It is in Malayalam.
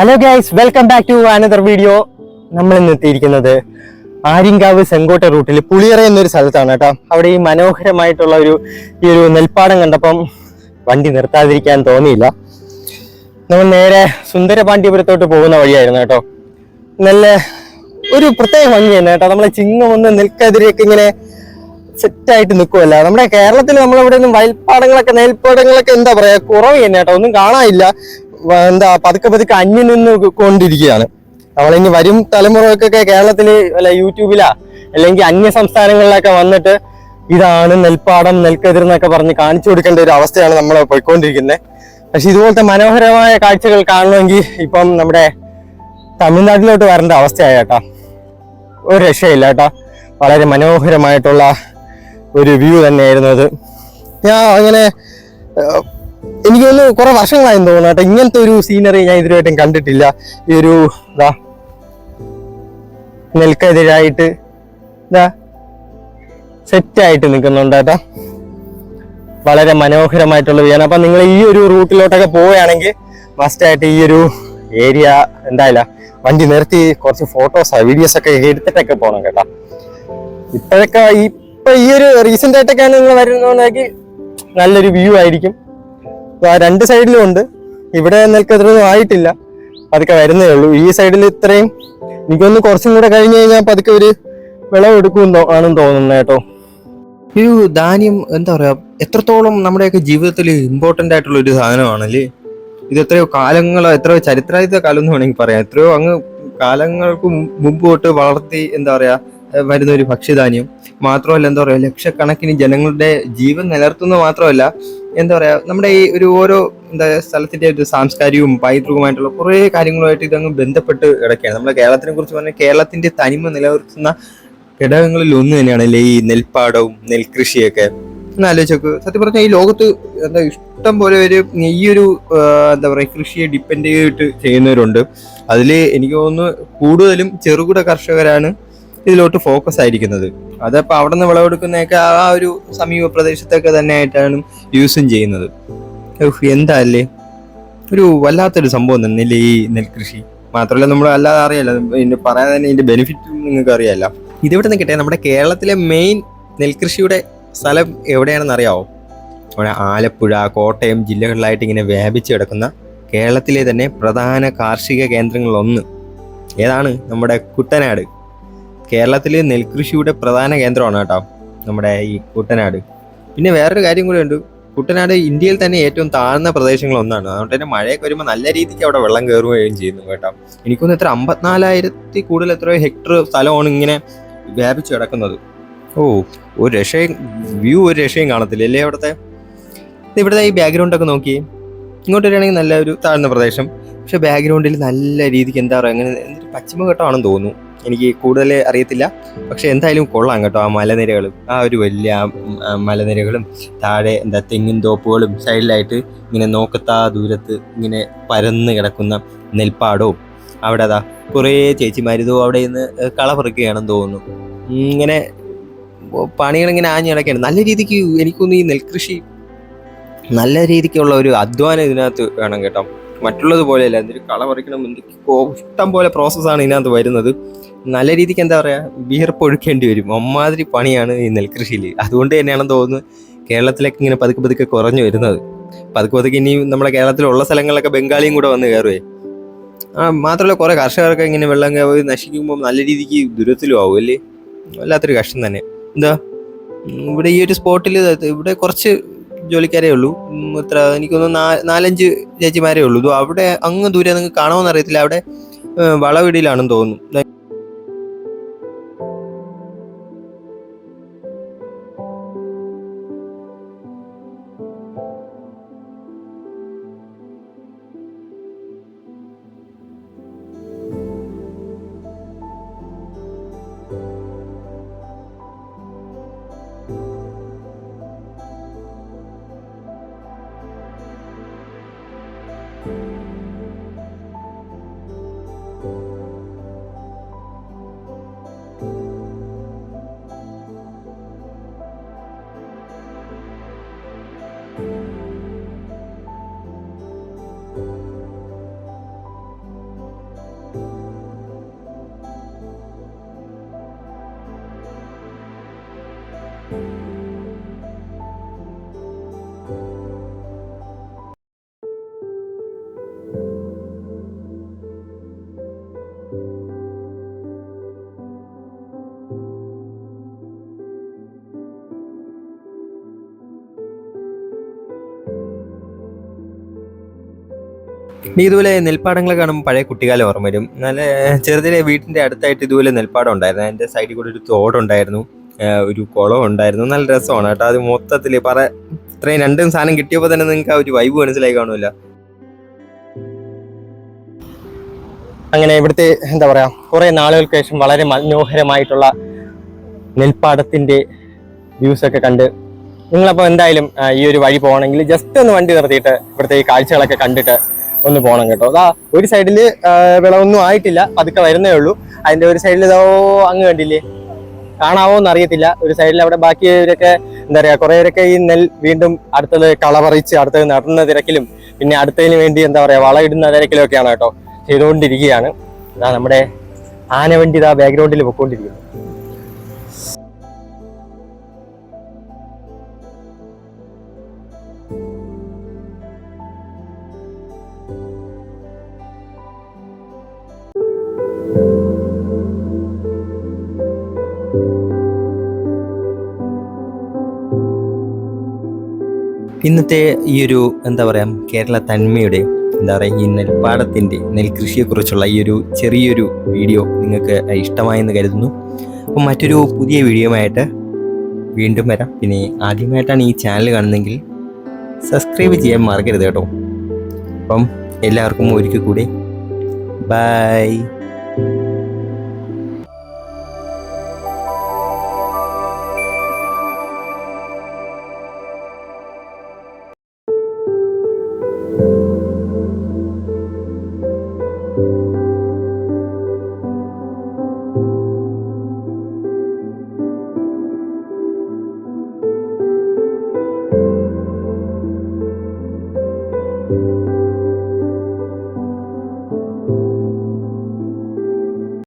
Hello guys, welcome back to another video. നമ്മൾ ഇന്ന് എത്തിയിരിക്കുന്നത് ആര്യങ്കാവ് സെങ്കോട്ട റൂട്ടിൽ പുളിയറ എന്നൊരു സ്ഥലത്താണ് കേട്ടോ. അവിടെ ഈ മനോഹരമായിട്ടുള്ള ഈ ഒരു നെൽപ്പാടം കണ്ടപ്പം വണ്ടി നിർത്താതിരിക്കാൻ തോന്നിയില്ല. നമ്മൾ നേരെ സുന്ദരപാണ്ഡ്യപുരത്തോട്ട് പോകുന്ന വഴിയായിരുന്നു കേട്ടോ. നല്ല ഒരു പ്രത്യേക ഭംഗി തന്നെ കേട്ടോ. നമ്മളെ ചിങ്ങം ഒന്ന് നെൽക്കതിരൊക്കെ ഇങ്ങനെ സെറ്റായിട്ട് നിൽക്കുമല്ല. നമ്മുടെ കേരളത്തിൽ നമ്മളിവിടെ ഒന്നും നെൽപ്പാടങ്ങളൊക്കെ എന്താ പറയാ, കുറവ് തന്നെ കേട്ടോ. ഒന്നും കാണാനില്ല. പതുക്കെ അന്യം നിന്ന് കൊണ്ടിരിക്കുകയാണ്. നമ്മളിനി വരും തലമുറകൾക്കൊക്കെ കേരളത്തില് അല്ല യൂട്യൂബിലാ അല്ലെങ്കിൽ അന്യ സംസ്ഥാനങ്ങളിലൊക്കെ വന്നിട്ട് ഇതാണ് നെൽപ്പാടം, നെൽക്കതിർ എന്നൊക്കെ പറഞ്ഞ് കാണിച്ചു കൊടുക്കേണ്ട ഒരു അവസ്ഥയാണ് നമ്മൾ പോയിക്കൊണ്ടിരിക്കുന്നത്. പക്ഷെ ഇതുപോലത്തെ മനോഹരമായ കാഴ്ചകൾ കാണണമെങ്കിൽ ഇപ്പം നമ്മുടെ തമിഴ്നാട്ടിലോട്ട് വരേണ്ട അവസ്ഥയായ കേട്ടോ. ഒരു രക്ഷയില്ല കേട്ടോ. വളരെ മനോഹരമായിട്ടുള്ള ഒരു വ്യൂ തന്നെയായിരുന്നു അത്. ഞാൻ അങ്ങനെ എനിക്കൊന്ന് കുറെ വർഷങ്ങളായെന്ന് തോന്നുന്നു കേട്ടോ. ഇങ്ങനത്തെ ഒരു സീനറി ഞാൻ ഇതുവരെയായിട്ടും കണ്ടിട്ടില്ല. ഈ ഒരു നെൽക്കെതിരായിട്ട് സെറ്റായിട്ട് നിൽക്കുന്നുണ്ട് കേട്ടോ. വളരെ മനോഹരമായിട്ടുള്ള വ്യൂ ആണ്. അപ്പൊ നിങ്ങൾ ഈ ഒരു റൂട്ടിലോട്ടൊക്കെ പോവുകയാണെങ്കിൽ മസ്റ്റായിട്ട് ഈ ഒരു ഏരിയ എന്തായാലും വണ്ടി നിർത്തി കുറച്ച് ഫോട്ടോസ് വീഡിയോസ് ഒക്കെ എടുത്തിട്ടൊക്കെ പോകണം കേട്ടോ. ഇപ്പൊ ഈ ഒരു റീസെന്റ് ആയിട്ടൊക്കെയാണ് നിങ്ങൾ വരുന്നതെങ്കിൽ നല്ലൊരു വ്യൂ ആയിരിക്കും. രണ്ട് സൈഡിലും ഉണ്ട്. ഇവിടെ നെൽക്കതിരൊന്നും ആയിട്ടില്ല, പതുക്കെ വരുന്നേ ഉള്ളൂ. ഈ സൈഡിൽ ഇത്രയും എനിക്കൊന്ന് കുറച്ചും കൂടെ കഴിഞ്ഞ് കഴിഞ്ഞാൽ പതുക്കെ ഒരു വിളവെടുക്കുമെന്നോ ആണെന്ന് തോന്നുന്നത് കേട്ടോ. ഈ ഒരു ധാന്യം എന്താ പറയാ, എത്രത്തോളം നമ്മുടെയൊക്കെ ജീവിതത്തിൽ ഇമ്പോർട്ടന്റ് ആയിട്ടുള്ള ഒരു സാധനമാണല്ലേ. ഇത് എത്രയോ ചരിത്രാതീത കാലം എന്ന് വേണമെങ്കിൽ പറയാം. എത്രയോ കാലങ്ങൾക്ക് മുമ്പ് തൊട്ട് വളർത്തി എന്താ പറയാ വരുന്ന ഒരു ഭക്ഷ്യധാന്യം മാത്രമല്ല, എന്താ പറയാ ലക്ഷക്കണക്കിന് ജനങ്ങളുടെ ജീവൻ നിലനിർത്തുന്നത് മാത്രമല്ല, എന്താ പറയാ നമ്മുടെ ഈ ഓരോ സ്ഥലത്തിന്റെ ഒരു സാംസ്കാരികവും പൈതൃകവുമായിട്ടുള്ള കുറെ കാര്യങ്ങളുമായിട്ട് ഇതങ്ങ് ബന്ധപ്പെട്ട് കിടക്കുകയാണ്. നമ്മുടെ കേരളത്തിനെ കുറിച്ച് പറഞ്ഞാൽ കേരളത്തിന്റെ തനിമ നിലനിർത്തുന്ന ഘടകങ്ങളിൽ ഒന്ന് തന്നെയാണല്ലേ ഈ നെൽപ്പാടവും നെൽകൃഷിയൊക്കെ. ഒന്ന് ആലോചിച്ചോക്ക്. സത്യം പറഞ്ഞാൽ ഈ ലോകത്ത് ഇഷ്ടം പോലെ പേര് ഈ ഒരു എന്താ പറയുക കൃഷിയെ ഡിപ്പെൻഡ് ചെയ്തിട്ട് ചെയ്യുന്നവരുണ്ട്. അതിൽ എനിക്ക് തോന്നുന്നു കൂടുതലും ചെറുകിട കർഷകരാണ് ഇതിലോട്ട് ഫോക്കസ് ആയിരിക്കുന്നത്. അതപ്പോൾ അവിടെ നിന്ന് വിളവെടുക്കുന്നതൊക്കെ ആ ഒരു സമീപ പ്രദേശത്തൊക്കെ തന്നെ ആയിട്ടാണ് യൂസും ചെയ്യുന്നത്. എന്താ അല്ലേ, ഒരു വല്ലാത്തൊരു സംഭവം തന്നെയല്ലേ ഈ നെൽകൃഷി. മാത്രമല്ല നമ്മൾ അല്ലാതെ അറിയാലോ, ഇതിന്റെ പറയാൻ തന്നെ ഇതിന്റെ ബെനിഫിറ്റ് നിങ്ങൾക്ക് അറിയാലോ. ഇതിവിടെ നിൽക്കട്ടെ, നമ്മുടെ കേരളത്തിലെ മെയിൻ നെൽകൃഷിയുടെ സ്ഥലം എവിടെയാണെന്ന് അറിയാവോ? അവിടെ ആലപ്പുഴ, കോട്ടയം ജില്ലകളിലായിട്ട് ഇങ്ങനെ വ്യാപിച്ചു കിടക്കുന്ന കേരളത്തിലെ തന്നെ പ്രധാന കാർഷിക കേന്ദ്രങ്ങളിലൊന്ന് ഏതാണ്? നമ്മുടെ കുട്ടനാട്. കേരളത്തിൽ നെൽകൃഷിയുടെ പ്രധാന കേന്ദ്രമാണ് കേട്ടോ നമ്മുടെ ഈ കുട്ടനാട്. പിന്നെ വേറൊരു കാര്യം കൂടെ ഉണ്ട്, കുട്ടനാട് ഇന്ത്യയിൽ തന്നെ ഏറ്റവും താഴ്ന്ന പ്രദേശങ്ങളൊന്നാണ്. അതുകൊണ്ട് തന്നെ മഴയൊക്കെ വരുമ്പോൾ നല്ല രീതിക്ക് അവിടെ വെള്ളം കയറുകയും ചെയ്യുന്നു കേട്ടോ. എനിക്കൊന്ന് 54,000 കൂടുതൽ എത്രയോ ഹെക്ടർ സ്ഥലമാണ് ഇങ്ങനെ വ്യാപിച്ചു കിടക്കുന്നത്. ഒരു രക്ഷയും ഒരു രക്ഷയും കാണത്തില്ല അല്ലേ അവിടുത്തെ. ഇവിടുത്തെ ഈ ബാക്ക്ഗ്രൗണ്ടൊക്കെ നോക്കി ഇങ്ങോട്ട് വരികയാണെങ്കിൽ നല്ല ഒരു താഴ്ന്ന പ്രദേശം, പക്ഷെ ബാക്ക്ഗ്രൗണ്ടിൽ നല്ല രീതിക്ക് എന്താ പറയുക അങ്ങനെ എന്തൊരു പശ്ചിമഘട്ടമാണെന്ന് തോന്നുന്നു. എനിക്ക് കൂടുതൽ അറിയത്തില്ല, പക്ഷെ എന്തായാലും കൊള്ളാം കേട്ടോ. ആ മലനിരകളും ആ ഒരു വലിയ മലനിരകളും താഴെ തെങ്ങിൻ തോപ്പുകളും സൈഡിലായിട്ട് ഇങ്ങനെ നോക്കത്താ ദൂരത്ത് ഇങ്ങനെ പരന്ന് കിടക്കുന്ന നെൽപ്പാടവും അവിടെ കുറേ ചേച്ചിമാരിതോ അവിടെ നിന്ന് കള പറിക്കുകയാണെന്ന് തോന്നുന്നു. ഇങ്ങനെ പണികളിങ്ങനെ ആഞ്ഞു കിടക്കുകയാണ്. നല്ല രീതിക്ക് എനിക്കൊന്ന് ഈ നെൽകൃഷി നല്ല രീതിക്കുള്ള ഒരു അധ്വാനം ഇതിനകത്ത് വേണം കേട്ടോ. മറ്റുള്ളത് പോലെയല്ല, എന്തൊരു കള പറിക്കണം, എന്തൊക്കെ ഇഷ്ടം പോലെ പ്രോസസ്സാണ് ഇതിനകത്ത് വരുന്നത്. നല്ല രീതിക്ക് എന്താ പറയുക വിയർപ്പൊഴുക്കേണ്ടി വരും. അമ്മാതിരി പണിയാണ് ഈ നെൽകൃഷിയിൽ. അതുകൊണ്ട് തന്നെയാണെന്ന് തോന്നുന്നു കേരളത്തിലേക്ക് ഇങ്ങനെ പതുക്കെ കുറഞ്ഞു വരുന്നത്. പതുക്കെ ഇനി നമ്മുടെ കേരളത്തിലുള്ള സ്ഥലങ്ങളിലൊക്കെ ബംഗാളിയും കൂടെ വന്ന് കയറുവേ. മാത്രമല്ല കുറെ കർഷകർക്ക് ഇങ്ങനെ വെള്ളം കയറി നശിക്കുമ്പോൾ നല്ല രീതിക്ക് ദുരിതത്തിലും ആവും അല്ലേ. വല്ലാത്തൊരു കഷ്ടം തന്നെ. ഇവിടെ ഈ ഒരു സ്പോട്ടിൽ ഇവിടെ കുറച്ച് ജോലിക്കാരേ ഉള്ളൂ. എനിക്കൊന്ന് 4-5 ചേച്ചിമാരേ ഉള്ളൂ. അവിടെ അങ്ങ് ദൂരെ നിങ്ങൾക്ക് കാണുമെന്ന് അറിയത്തില്ല, അവിടെ വളവിടിയിലാണെന്ന് തോന്നുന്നു. നീ ഇതുപോലെ നെൽപ്പാടങ്ങൾ കാണുമ്പോൾ പഴയ കുട്ടിക്കാലം ഓർമ്മ വരും. നല്ല ചെറുതിലെ വീട്ടിന്റെ അടുത്തായിട്ട് ഇതുപോലെ നെൽപ്പാടം ഉണ്ടായിരുന്നു. അതിന്റെ സൈഡിൽ കൂടെ ഒരു തോടുണ്ടായിരുന്നു, ഒരു കുളം ഉണ്ടായിരുന്നു. നല്ല രസമാണ് കേട്ടോ. അത് മൊത്തത്തിൽ ഇത്രയും രണ്ടും സാധനം കിട്ടിയപ്പോൾ തന്നെ നിങ്ങൾക്ക് ആ ഒരു വൈബ് മനസ്സിലായി കാണൂല. അങ്ങനെ ഇവിടുത്തെ എന്താ പറയാ, കുറെ നാളുകൾക്ക് ശേഷം വളരെ മനോഹരമായിട്ടുള്ള നെൽപ്പാടത്തിന്റെ വ്യൂസ് ഒക്കെ കണ്ട് നിങ്ങളപ്പോൾ എന്തായാലും ഈ ഒരു വഴി പോകണമെങ്കിൽ ജസ്റ്റ് ഒന്ന് വണ്ടി നിർത്തിയിട്ട് ഇവിടുത്തെ ഈ കാഴ്ചകളൊക്കെ കണ്ടിട്ട് ഒന്ന് പോകണം കേട്ടോ. അതാ ഒരു സൈഡിൽ വിളവൊന്നും ആയിട്ടില്ല, പതുക്കെ വരുന്നേ ഉള്ളൂ. അതിന്റെ ഒരു സൈഡിൽ ഇതോ അങ്ങ് കണ്ടില്ലേ, കാണാവോ എന്ന് അറിയത്തില്ല. ഒരു സൈഡിൽ അവിടെ ബാക്കിയവരൊക്കെ എന്താ പറയാ, കുറേവരൊക്കെ ഈ നെൽ വീണ്ടും അടുത്തത് കളപറിച്ച് അടുത്തത് നടുന്ന തിരക്കിലും പിന്നെ അടുത്തതിന് വേണ്ടി എന്താ പറയാ വളമിടുന്ന തിരക്കിലും ഒക്കെയാണ് കേട്ടോ ചെയ്തുകൊണ്ടിരിക്കുകയാണ്. ഇതാ നമ്മുടെ ആനവണ്ടി ഇതാ ബാക്ക്ഗ്രൗണ്ടിൽ പൊക്കോണ്ടിരിക്കുന്നു. ഇന്നത്തെ ഈ ഒരു എന്താ പറയുക കേരള തന്മയുടെ എന്താ പറയുക ഈ നെൽപ്പാടത്തിൻ്റെ നെൽകൃഷിയെക്കുറിച്ചുള്ള ഈ ഒരു ചെറിയൊരു വീഡിയോ നിങ്ങൾക്ക് ഇഷ്ടമായെന്ന് കരുതുന്നു. അപ്പം മറ്റൊരു പുതിയ വീഡിയോയുമായിട്ട് വീണ്ടും വരാം. പിന്നെ ആദ്യമായിട്ടാണ് ഈ ചാനൽ കാണുന്നതെങ്കിൽ സബ്സ്ക്രൈബ് ചെയ്യാൻ മറക്കരുത് കേട്ടോ. അപ്പം എല്ലാവർക്കും ഒരിക്കൽ കൂടി ബൈ.